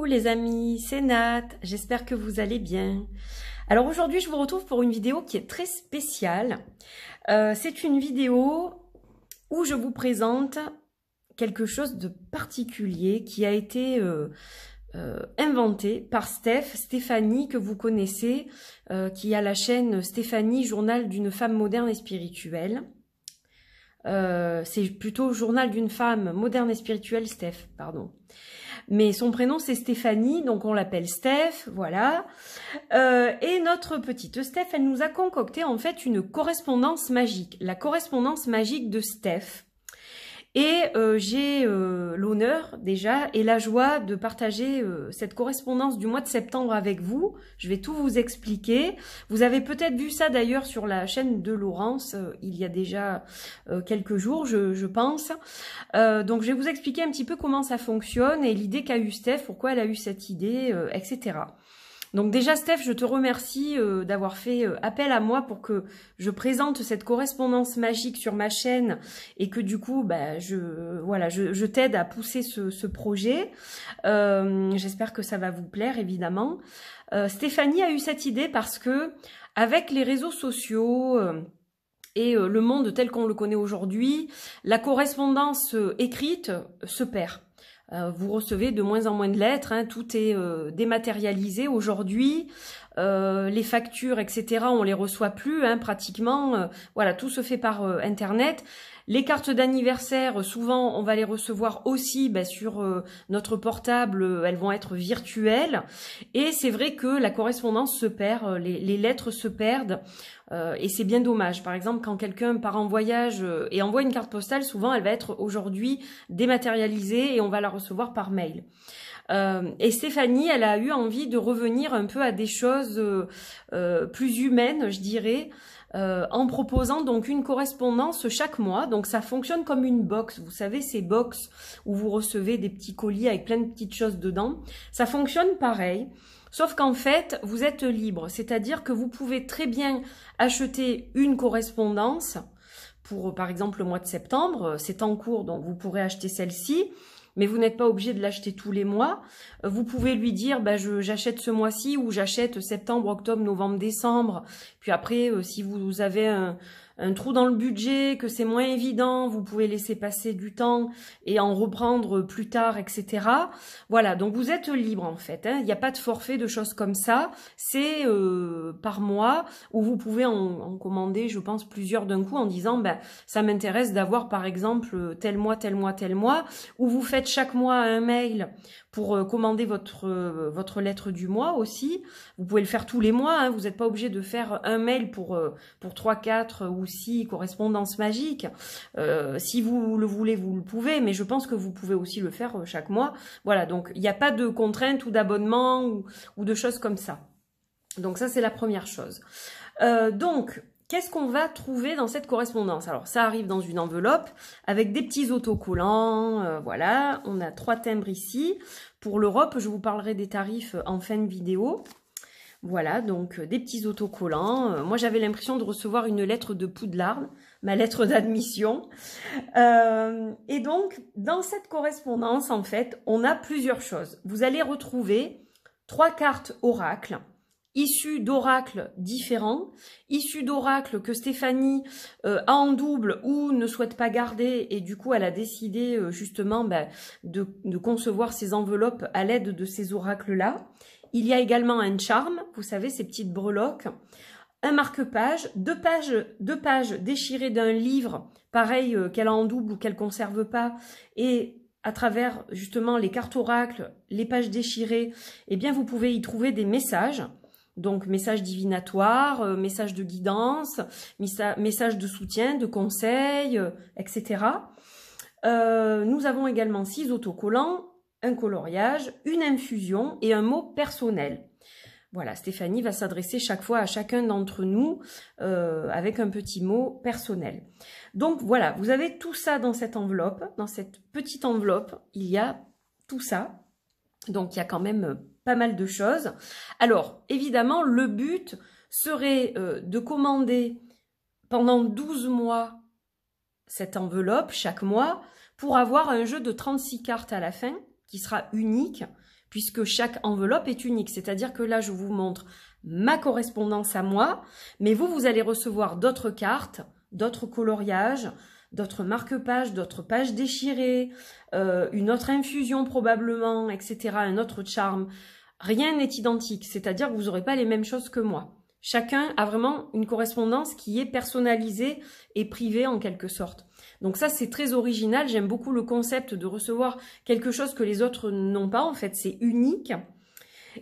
Coucou les amis, c'est Nat, j'espère que vous allez bien. Alors aujourd'hui je vous retrouve pour une vidéo qui est très spéciale. C'est une vidéo où je vous présente quelque chose de particulier qui a été inventé par Stéphanie que vous connaissez, qui a la chaîne Stéphanie, journal d'une femme moderne et spirituelle. C'est plutôt journal d'une femme moderne et spirituelle, Steph, pardon. Mais son prénom c'est Stéphanie, donc on l'appelle Steph, voilà. Et notre petite Steph, elle nous a concocté en fait une correspondance magique, la correspondance magique de Steph. Et j'ai l'honneur déjà et la joie de partager cette correspondance du mois de septembre avec vous. Je vais tout vous expliquer. Vous avez peut-être vu ça d'ailleurs sur la chaîne de Laurence il y a déjà quelques jours, je pense. Donc je vais vous expliquer un petit peu comment ça fonctionne et l'idée qu'a eu Steph, pourquoi elle a eu cette idée, etc. Donc déjà Steph, je te remercie d'avoir fait appel à moi pour que je présente cette correspondance magique sur ma chaîne et que du coup je t'aide à pousser ce projet. J'espère que ça va vous plaire évidemment. Stéphanie a eu cette idée parce que avec les réseaux sociaux et le monde tel qu'on le connaît aujourd'hui, la correspondance écrite se perd. Vous recevez de moins en moins de lettres, hein, tout est dématérialisé aujourd'hui, les factures, etc., on les reçoit plus, hein, pratiquement, voilà, tout se fait par Internet. Les cartes d'anniversaire, souvent, on va les recevoir aussi sur notre portable, elles vont être virtuelles. Et c'est vrai que la correspondance se perd, les lettres se perdent, et c'est bien dommage. Par exemple, quand quelqu'un part en voyage et envoie une carte postale, souvent, elle va être aujourd'hui dématérialisée et on va la recevoir par mail. Et Stéphanie, elle a eu envie de revenir un peu à des choses plus humaines, je dirais, en proposant donc une correspondance chaque mois. Donc ça fonctionne comme une box, vous savez, ces box où vous recevez des petits colis avec plein de petites choses dedans. Ça fonctionne pareil, sauf qu'en fait, vous êtes libre, c'est-à-dire que vous pouvez très bien acheter une correspondance pour, par exemple, le mois de septembre, c'est en cours, donc vous pourrez acheter celle-ci. Mais vous n'êtes pas obligé de l'acheter tous les mois. Vous pouvez lui dire, j'achète ce mois-ci ou j'achète septembre, octobre, novembre, décembre. Puis après, si vous avez un trou dans le budget, que c'est moins évident, vous pouvez laisser passer du temps et en reprendre plus tard, etc. Voilà, donc vous êtes libre en fait. Hein. Il n'y a pas de forfait, de choses comme ça. C'est par mois où vous pouvez en commander, je pense, plusieurs d'un coup en disant, ça m'intéresse d'avoir par exemple tel mois, tel mois, tel mois, ou vous faites chaque mois un mail pour commander votre lettre du mois aussi. Vous pouvez le faire tous les mois, hein. Vous n'êtes pas obligé de faire un mail pour 3, 4 ou 6 correspondances magiques. Si vous le voulez, vous le pouvez, mais je pense que vous pouvez aussi le faire chaque mois. Voilà, donc il n'y a pas de contraintes ou d'abonnement ou de choses comme ça. Donc ça, c'est la première chose. Donc, qu'est-ce qu'on va trouver dans cette correspondance? Alors, ça arrive dans une enveloppe avec des petits autocollants. Voilà, on a 3 timbres ici. Pour l'Europe, je vous parlerai des tarifs en fin de vidéo. Voilà, donc des petits autocollants. Moi, j'avais l'impression de recevoir une lettre de Poudlard, ma lettre d'admission. Et donc, dans cette correspondance, en fait, on a plusieurs choses. Vous allez retrouver 3 cartes oracles, issus d'oracles différents, issus d'oracles que Stéphanie a en double ou ne souhaite pas garder et du coup elle a décidé justement de concevoir ces enveloppes à l'aide de ces oracles-là. Il y a également un charme, vous savez, ces petites breloques, un marque-page, deux pages déchirées d'un livre, pareil qu'elle a en double ou qu'elle conserve pas, et à travers justement les cartes oracles, les pages déchirées, eh bien vous pouvez y trouver des messages. Donc, messages divinatoires, messages de guidance, messages de soutien, de conseil, etc. Nous avons également 6 autocollants, un coloriage, une infusion et un mot personnel. Voilà, Stéphanie va s'adresser chaque fois à chacun d'entre nous avec un petit mot personnel. Donc voilà, vous avez tout ça dans cette enveloppe. Dans cette petite enveloppe, il y a tout ça. Donc il y a quand même pas mal de choses. Alors, évidemment, le but serait de commander pendant 12 mois cette enveloppe chaque mois pour avoir un jeu de 36 cartes à la fin qui sera unique puisque chaque enveloppe est unique. C'est-à-dire que là, je vous montre ma correspondance à moi, mais vous allez recevoir d'autres cartes, d'autres coloriages, d'autres marque-pages, d'autres pages déchirées, une autre infusion probablement, etc., un autre charme. Rien n'est identique, c'est-à-dire que vous n'aurez pas les mêmes choses que moi. Chacun a vraiment une correspondance qui est personnalisée et privée en quelque sorte. Donc ça, c'est très original. J'aime beaucoup le concept de recevoir quelque chose que les autres n'ont pas. En fait, c'est unique.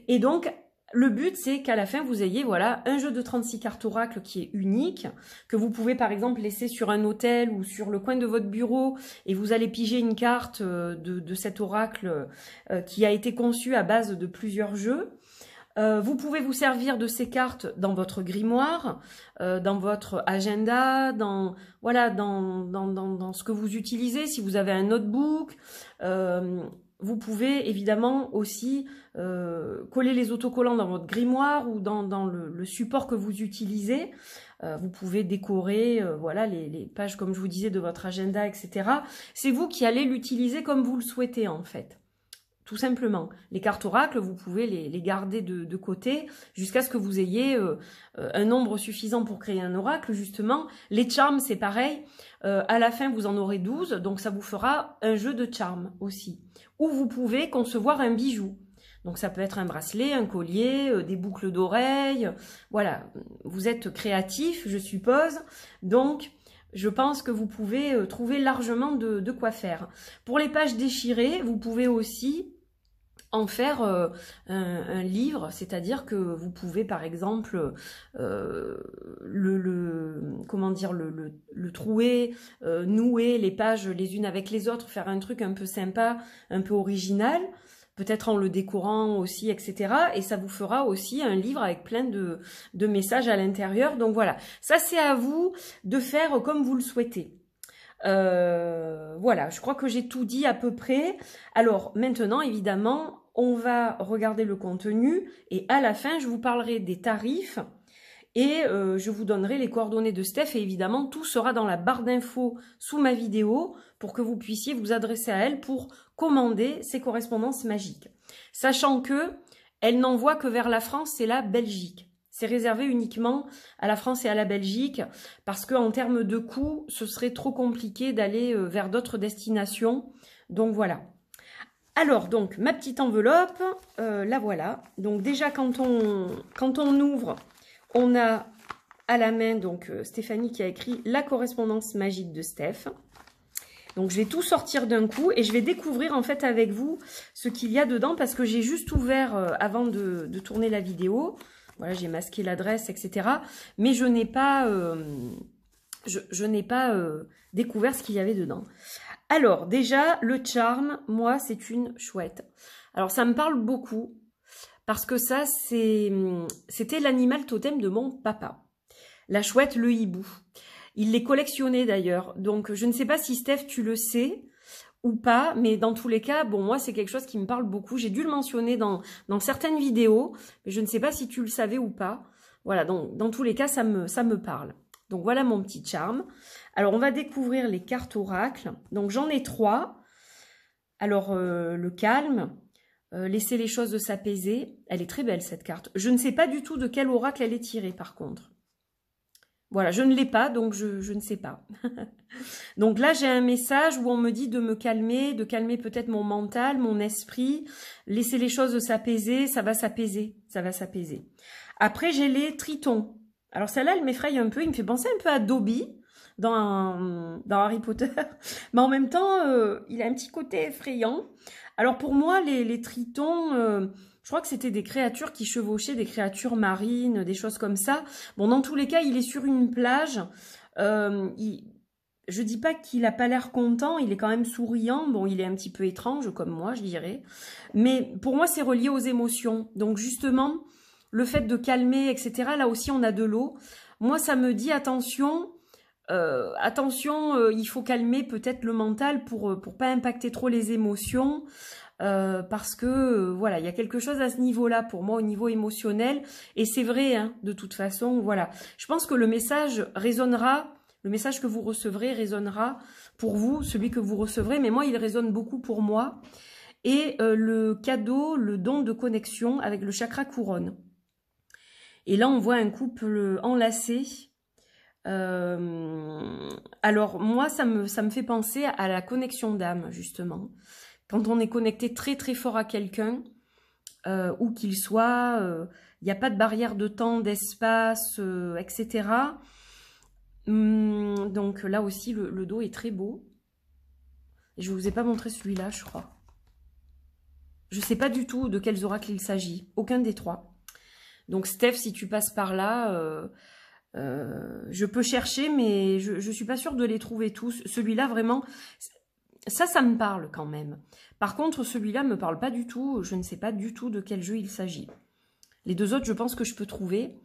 Et donc, le but, c'est qu'à la fin, vous ayez voilà, un jeu de 36 cartes oracle qui est unique, que vous pouvez par exemple laisser sur un autel ou sur le coin de votre bureau et vous allez piger une carte de cet oracle qui a été conçu à base de plusieurs jeux. Vous pouvez vous servir de ces cartes dans votre grimoire, dans votre agenda, dans ce que vous utilisez, si vous avez un notebook. Vous pouvez évidemment aussi coller les autocollants dans votre grimoire ou dans le support que vous utilisez. Vous pouvez décorer voilà, les pages, comme je vous disais, de votre agenda, etc. C'est vous qui allez l'utiliser comme vous le souhaitez en fait. Tout simplement. Les cartes oracles, vous pouvez les garder de côté jusqu'à ce que vous ayez un nombre suffisant pour créer un oracle, justement. Les charms, c'est pareil. À la fin, vous en aurez 12, donc ça vous fera un jeu de charms aussi. Ou vous pouvez concevoir un bijou. Donc ça peut être un bracelet, un collier, des boucles d'oreilles. Voilà, vous êtes créatif, je suppose. Donc, je pense que vous pouvez trouver largement de quoi faire. Pour les pages déchirées, vous pouvez aussi en faire un livre, c'est-à-dire que vous pouvez par exemple le trouer, nouer les pages les unes avec les autres, faire un truc un peu sympa, un peu original, peut-être en le décorant aussi, etc. Et ça vous fera aussi un livre avec plein de messages à l'intérieur. Donc voilà, ça c'est à vous de faire comme vous le souhaitez. Voilà, je crois que j'ai tout dit à peu près. Alors maintenant, évidemment, on va regarder le contenu et à la fin, je vous parlerai des tarifs et je vous donnerai les coordonnées de Steph et évidemment, tout sera dans la barre d'infos sous ma vidéo pour que vous puissiez vous adresser à elle pour commander ces correspondances magiques. Sachant que elle n'envoie que vers la France et la Belgique. C'est réservé uniquement à la France et à la Belgique parce qu'en termes de coût, ce serait trop compliqué d'aller vers d'autres destinations. Donc voilà. Alors, donc, ma petite enveloppe, la voilà. Donc déjà, quand on ouvre, on a à la main donc Stéphanie qui a écrit la correspondance magique de Steph. Donc je vais tout sortir d'un coup et je vais découvrir en fait avec vous ce qu'il y a dedans parce que j'ai juste ouvert avant de tourner la vidéo. Voilà, j'ai masqué l'adresse, etc. Mais je n'ai pas, découvert ce qu'il y avait dedans. Alors, déjà, le charme, moi, c'est une chouette. Alors, ça me parle beaucoup parce que ça, c'était l'animal totem de mon papa. La chouette, le hibou. Il les collectionnait d'ailleurs. Donc, je ne sais pas si Steph, tu le sais ou pas, mais dans tous les cas, bon, moi, c'est quelque chose qui me parle beaucoup. J'ai dû le mentionner dans certaines vidéos, mais je ne sais pas si tu le savais ou pas. Voilà, donc, dans tous les cas, ça me parle. Donc, voilà mon petit charme. Alors, on va découvrir les cartes oracles. Donc, j'en ai 3. Alors, le calme, laisser les choses s'apaiser. Elle est très belle, cette carte. Je ne sais pas du tout de quel oracle elle est tirée, par contre. Voilà, je ne l'ai pas, donc je ne sais pas. Donc là, j'ai un message où on me dit de me calmer, de calmer peut-être mon mental, mon esprit, laisser les choses s'apaiser, ça va s'apaiser, ça va s'apaiser. Après, j'ai les tritons. Alors celle-là, elle m'effraie un peu, il me fait penser un peu à Dobby dans Harry Potter, mais en même temps, il a un petit côté effrayant. Alors pour moi, les tritons... je crois que c'était des créatures qui chevauchaient, des créatures marines, des choses comme ça. Bon, dans tous les cas, il est sur une plage. Je dis pas qu'il a pas l'air content, il est quand même souriant. Bon, il est un petit peu étrange, comme moi, je dirais. Mais pour moi, c'est relié aux émotions. Donc justement, le fait de calmer, etc., là aussi, on a de l'eau. Moi, ça me dit attention... il faut calmer peut-être le mental pour pas impacter trop les émotions. Parce que voilà, il y a quelque chose à ce niveau-là pour moi au niveau émotionnel et c'est vrai hein, de toute façon, voilà. Je pense que le message résonnera, le message que vous recevrez résonnera pour vous, celui que vous recevrez, mais moi il résonne beaucoup pour moi et le cadeau, le don de connexion avec le chakra couronne. Et là, on voit un couple enlacé. Alors, moi, ça me fait penser à la connexion d'âme, justement. Quand on est connecté très très fort à quelqu'un, où qu'il soit, il n'y a pas de barrière de temps, d'espace, etc. Donc là aussi, le dos est très beau. Et je ne vous ai pas montré celui-là, je crois. Je ne sais pas du tout de quels oracles il s'agit. Aucun des trois. Donc Steph, si tu passes par là, je peux chercher, mais je ne suis pas sûre de les trouver tous. Celui-là, vraiment, ça me parle quand même. Par contre, celui-là ne me parle pas du tout. Je ne sais pas du tout de quel jeu il s'agit. Les deux autres, je pense que je peux trouver.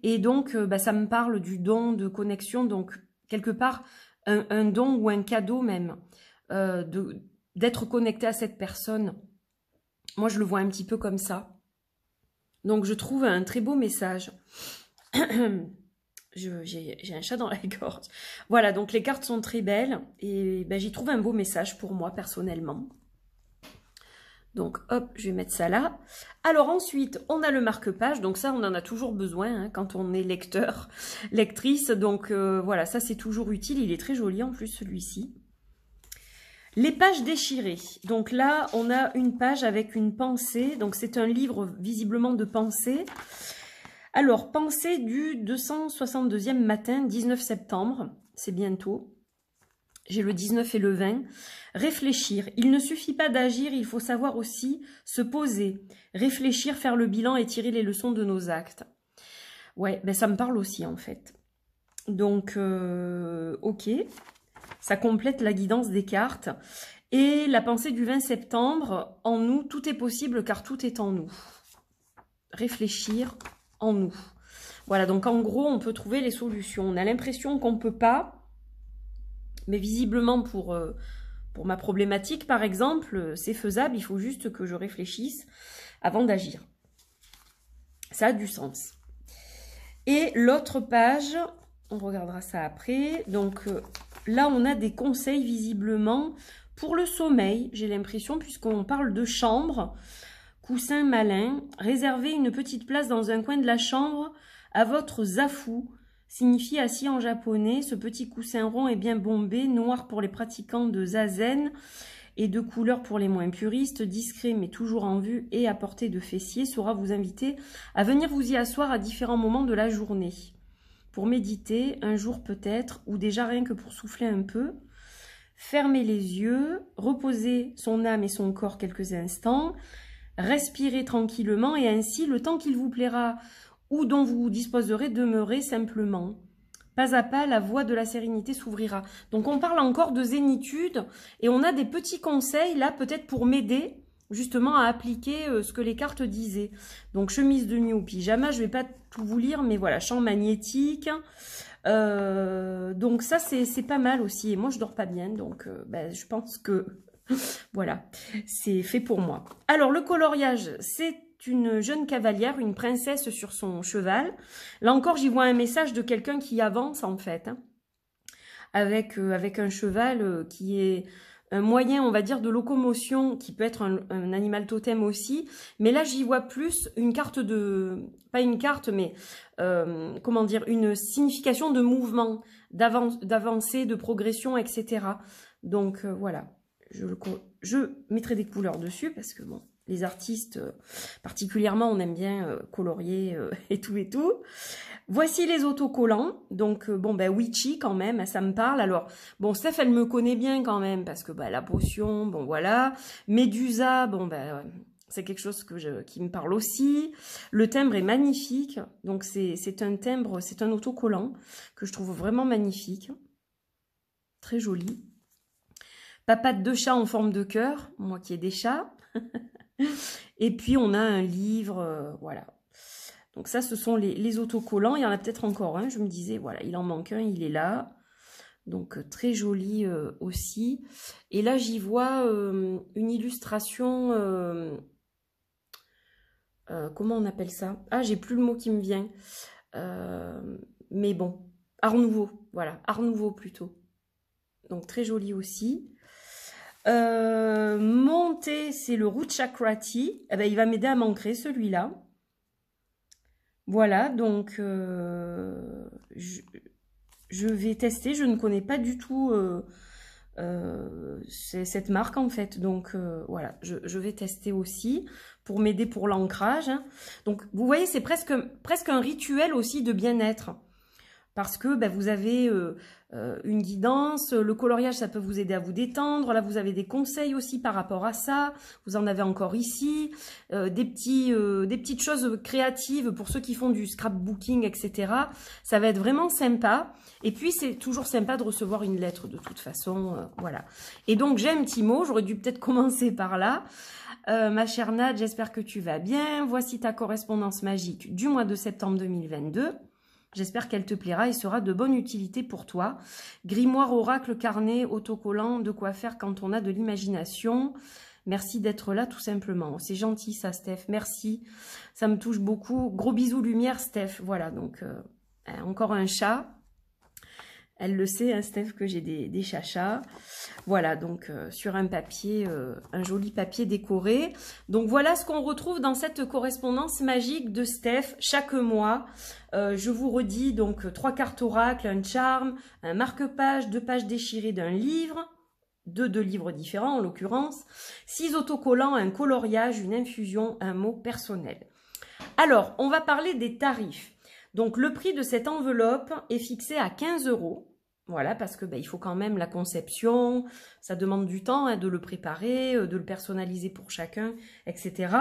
Et donc, ça me parle du don de connexion. Donc, quelque part, un don ou un cadeau même. D'être connecté à cette personne. Moi, je le vois un petit peu comme ça. Donc, je trouve un très beau message. J'ai un chat dans la gorge. Voilà, donc les cartes sont très belles. Et j'y trouve un beau message pour moi, personnellement. Donc, hop, je vais mettre ça là. Alors ensuite, on a le marque-page. Donc ça, on en a toujours besoin hein, quand on est lecteur, lectrice. Donc voilà, ça c'est toujours utile. Il est très joli en plus, celui-ci. Les pages déchirées. Donc là, on a une page avec une pensée. Donc c'est un livre visiblement de pensée. Alors, pensée du 262e matin, 19 septembre. C'est bientôt. J'ai le 19 et le 20. Réfléchir. Il ne suffit pas d'agir, il faut savoir aussi se poser. Réfléchir, faire le bilan et tirer les leçons de nos actes. Ouais, ça me parle aussi en fait. Donc, ok. Ça complète la guidance des cartes. Et la pensée du 20 septembre, en nous, tout est possible car tout est en nous. Réfléchir en nous. Voilà, donc en gros, on peut trouver les solutions. On a l'impression qu'on ne peut pas. Mais visiblement, pour ma problématique, par exemple, c'est faisable. Il faut juste que je réfléchisse avant d'agir. Ça a du sens. Et l'autre page, on regardera ça après. Donc là, on a des conseils visiblement pour le sommeil, j'ai l'impression, puisqu'on parle de chambre. Coussin malin. Réservez une petite place dans un coin de la chambre à votre zafu. Signifie assis en japonais. Ce petit coussin rond est bien bombé, noir pour les pratiquants de zazen et de couleur pour les moins puristes, discret mais toujours en vue et à portée de fessier, saura vous inviter à venir vous y asseoir à différents moments de la journée. Pour méditer, un jour peut-être, ou déjà rien que pour souffler un peu. Fermez les yeux, reposez son âme et son corps quelques instants, respirez tranquillement et ainsi, le temps qu'il vous plaira ou dont vous disposerez, demeurez simplement. Pas à pas, la voie de la sérénité s'ouvrira. Donc, on parle encore de zénitude et on a des petits conseils, là, peut-être pour m'aider, justement, à appliquer ce que les cartes disaient. Donc, chemise de nuit ou pyjama, je ne vais pas tout vous lire, mais voilà, champ magnétique. Donc, ça, c'est pas mal aussi. Et moi, je dors pas bien, donc je pense que, voilà, c'est fait pour moi. Alors, le coloriage, c'est une jeune cavalière, une princesse sur son cheval. Là encore, j'y vois un message de quelqu'un qui avance en fait, hein, avec un cheval qui est un moyen, on va dire, de locomotion, qui peut être un animal totem aussi. Mais là, j'y vois plus une carte de... Pas une carte, mais comment dire, une signification de mouvement, d'avancée, de progression, etc. Donc voilà, je mettrai des couleurs dessus parce que bon... Les artistes, particulièrement, on aime bien colorier et tout et tout. Voici les autocollants. Donc, Witchy quand même, ça me parle. Alors, bon, Steph, elle me connaît bien quand même parce que la potion, bon, voilà. Médusa, c'est quelque chose qui me parle aussi. Le timbre est magnifique. Donc, c'est un timbre, c'est un autocollant que je trouve vraiment magnifique. Très joli. Papate de chat en forme de cœur, moi qui ai des chats. Et puis, on a un livre, voilà. Donc ça, ce sont les autocollants. Il y en a peut-être encore un, je me disais, voilà, il en manque un, il est là. Donc, très joli aussi. Et là, j'y vois une illustration, comment on appelle ça? Ah, j'ai plus le mot qui me vient. Mais bon, Art Nouveau, voilà, Art Nouveau plutôt. Donc, très joli aussi. Monter, c'est le Root Chakrati. Eh ben, il va m'aider à m'ancrer celui-là. Voilà, donc je vais tester. Je ne connais pas du tout cette marque en fait. Donc voilà, je vais tester aussi pour m'aider pour l'ancrage. Donc vous voyez, c'est presque un rituel aussi de bien-être. Parce que ben, vous avez une guidance, le coloriage ça peut vous aider à vous détendre, là vous avez des conseils aussi par rapport à ça, vous en avez encore ici, des petites choses créatives pour ceux qui font du scrapbooking, etc. Ça va être vraiment sympa, et puis c'est toujours sympa de recevoir une lettre de toute façon, voilà. Et donc j'ai un petit mot, j'aurais dû peut-être commencer par là. Ma chère Nad, j'espère que tu vas bien, voici ta correspondance magique du mois de septembre 2022. J'espère qu'elle te plaira et sera de bonne utilité pour toi. Grimoire, oracle, carnet, autocollant, de quoi faire quand on a de l'imagination. Merci d'être là tout simplement. C'est gentil ça, Steph. Merci. Ça me touche beaucoup. Gros bisous lumière, Steph. Voilà, donc encore un chat. Elle le sait, hein, Steph, que j'ai des chachas. Voilà, donc sur un papier, un joli papier décoré. Donc voilà ce qu'on retrouve dans cette correspondance magique de Steph chaque mois. Je vous redis donc 3 cartes oracle, un charme, un marque-page, 2 pages déchirées d'un livre, deux livres différents en l'occurrence, 6 autocollants, un coloriage, une infusion, un mot personnel. Alors, on va parler des tarifs. Donc le prix de cette enveloppe est fixé à 15 €. Voilà, parce que il faut quand même la conception, ça demande du temps hein, de le préparer, de le personnaliser pour chacun, etc.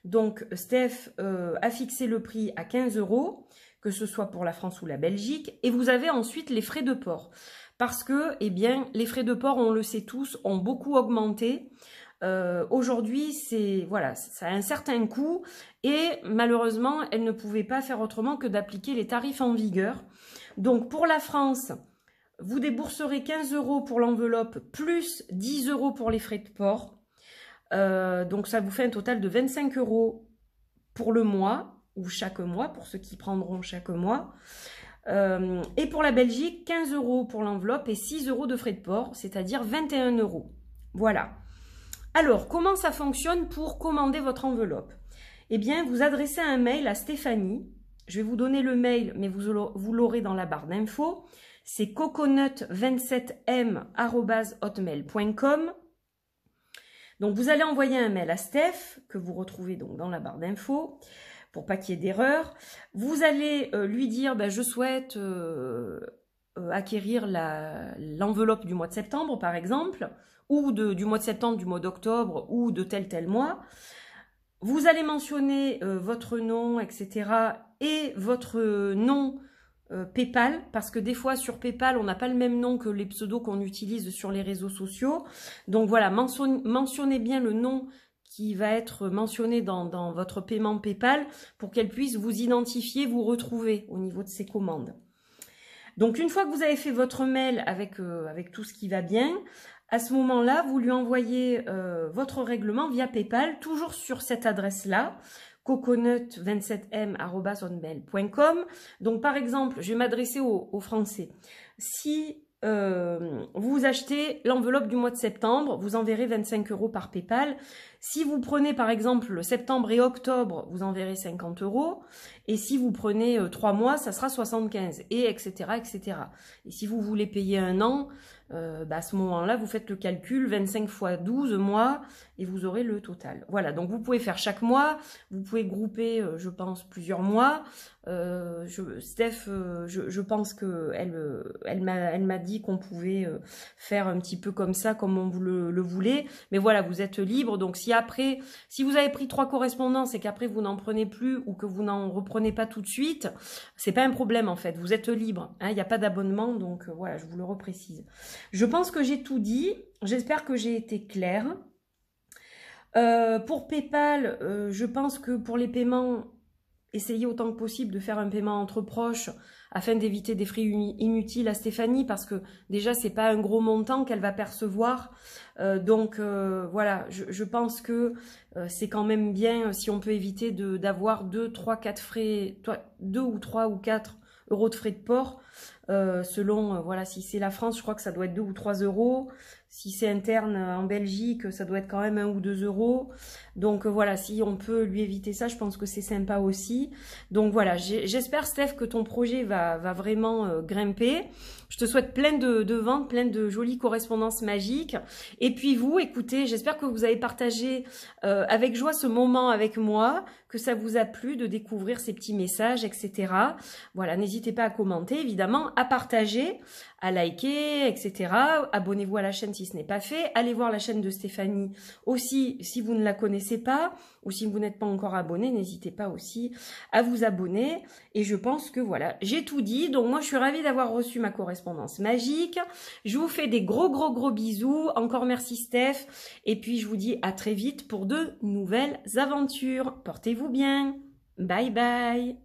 Donc Steph a fixé le prix à 15 €, que ce soit pour la France ou la Belgique, et vous avez ensuite les frais de port. Parce que, eh bien, les frais de port, on le sait tous, ont beaucoup augmenté. Aujourd'hui, voilà, ça a un certain coût, et malheureusement, elle ne pouvait pas faire autrement que d'appliquer les tarifs en vigueur. Donc pour la France, vous débourserez 15 € pour l'enveloppe, plus 10 € pour les frais de port. Donc ça vous fait un total de 25 € pour le mois, ou chaque mois, pour ceux qui prendront chaque mois. Et pour la Belgique, 15 € pour l'enveloppe et 6 € de frais de port, c'est-à-dire 21 €. Voilà. Alors, comment ça fonctionne pour commander votre enveloppe? Eh bien, vous adressez un mail à Stéphanie. Je vais vous donner le mail, mais vous l'aurez dans la barre d'infos. C'est coconut27m@hotmail.com. Donc, vous allez envoyer un mail à Steph, que vous retrouvez donc dans la barre d'infos, pour pas qu'il y ait d'erreur. Vous allez lui dire, je souhaite acquérir l'enveloppe du mois de septembre, par exemple, ou du mois de septembre, du mois d'octobre, ou de tel mois. Vous allez mentionner votre nom, etc. et votre nom PayPal, parce que des fois sur PayPal, on n'a pas le même nom que les pseudos qu'on utilise sur les réseaux sociaux. Donc voilà, mentionnez bien le nom qui va être mentionné dans votre paiement PayPal pour qu'elle puisse vous identifier, vous retrouver au niveau de ses commandes. Donc une fois que vous avez fait votre mail avec tout ce qui va bien, à ce moment-là, vous lui envoyez votre règlement via PayPal, toujours sur cette adresse-là, coconut27m@hotmail.com. Donc par exemple, je vais m'adresser aux Français. Si vous achetez l'enveloppe du mois de septembre, vous enverrez 25 € par PayPal. Si vous prenez par exemple septembre et octobre, vous enverrez 50 €. Et si vous prenez 3 mois, ça sera 75, et etc., etc. Et si vous voulez payer un an, à ce moment-là, vous faites le calcul, 25 fois 12 mois, et vous aurez le total. Voilà, donc vous pouvez faire chaque mois, vous pouvez grouper, je pense, plusieurs mois. Steph, je pense qu'elle m'a dit qu'on pouvait faire un petit peu comme ça, comme on le voulait. Mais voilà, vous êtes libre. Donc si vous avez pris 3 correspondances et qu'après vous n'en prenez plus ou que vous n'en reprenez pas tout de suite, c'est pas un problème en fait. Vous êtes libre. Il n'y a pas d'abonnement, donc voilà, je vous le reprécise. Je pense que j'ai tout dit. J'espère que j'ai été claire. Pour PayPal, je pense que pour les paiements, essayez autant que possible de faire un paiement entre proches afin d'éviter des frais inutiles à Stéphanie, parce que déjà c'est pas un gros montant qu'elle va percevoir, donc voilà, je pense que c'est quand même bien si on peut éviter d'avoir 2, 3, 4 frais, 2 ou 3 ou 4 € de frais de port, selon, voilà, si c'est la France, je crois que ça doit être 2 ou 3 euros. Si c'est interne en Belgique, ça doit être quand même 1 ou 2 euros. Donc voilà, si on peut lui éviter ça, je pense que c'est sympa aussi. Donc voilà, j'espère Steph que ton projet va vraiment grimper. Je te souhaite plein de ventes, plein de jolies correspondances magiques. Et puis vous, écoutez, j'espère que vous avez partagé avec joie ce moment avec moi, que ça vous a plu de découvrir ces petits messages, etc. Voilà, n'hésitez pas à commenter, évidemment, à partager, à liker, etc. Abonnez-vous à la chaîne si ce n'est pas fait. Allez voir la chaîne de Stéphanie aussi si vous ne la connaissez pas ou si vous n'êtes pas encore abonné, n'hésitez pas aussi à vous abonner. Et je pense que voilà, j'ai tout dit. Donc moi, je suis ravie d'avoir reçu ma correspondance magique. Je vous fais des gros bisous. Encore merci Steph. Et puis je vous dis à très vite pour de nouvelles aventures. Portez-vous bien. Bye bye.